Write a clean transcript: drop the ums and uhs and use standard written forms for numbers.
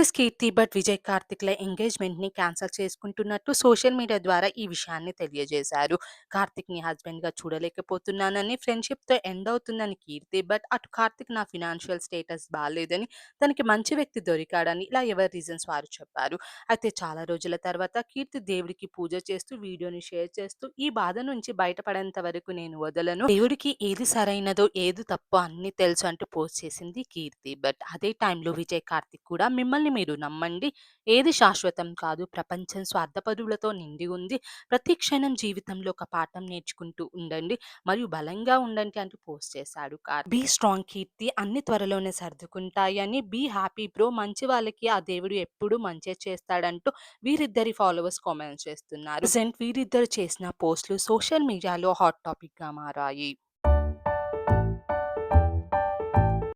Actress 'Keerthi Bhat' Vijay కార్తిక్‌ల ఎంగేజ్‌మెంట్‌ని cancel చేసుకుంటున్నట్టు సోషల్ మీడియా ద్వారా ఈ విషయాన్ని తెలియజేశారు. కార్తిక్‌ని హస్బెండ్‌గా చూడలేకపోతున్నానని, ఫ్రెండ్‌షిప్‌తో ఎండ్ అవుతుందని కీర్తి భట్, అటు కార్తిక్ నా ఫినాన్షియల్ స్టేటస్ బాలేదని, తనకి మంచి వ్యక్తి దొరికాడని ఇలా ఎవరి రీజన్స్ వారు చెప్పారు. అయితే చాలా రోజుల తర్వాత కీర్తి దేవుడికి పూజ చేస్తూ వీడియోని షేర్ చేస్తూ ఈ బాధ నుంచి బయటపడేంత వరకు నేను వదలను. దేవుడికి ఏది సరైనదో ఏది తప్పో అన్నీ తెలుసు అంటూ పోస్ట్ చేసింది కీర్తి భట్. అదే టైంలో విజయ్ కార్తిక్ కూడా మిమ్మల్ని మీరు నమ్మండి. ఏది శాశ్వతం కాదు. ప్రపంచం స్వార్థపరులతో నిండి ఉంది. ప్రతి క్షణం జీవితంలో ఒక పాఠం నేర్చుకుంటూ ఉండండి. మరియు బలంగా ఉండండి అంటూ పోస్ట్ చేశాడు కార్తిక్. బీ స్ట్రాంగ్ కీర్తి, అన్ని త్వరలోనే సర్దుకుంటాయని, బీ హ్యాపీ బ్రో, మంచి వాళ్ళకి ఆ దేవుడు ఎప్పుడూ మంచే చేస్తాడంటూ వీరిద్దరి ఫాలోవర్స్ కామెంట్స్ చేస్తున్నారు. ప్రెజెంట్ వీరిద్దరు చేసిన పోస్టులు సోషల్ మీడియాలో హాట్ టాపిక్‌గా మారాయి.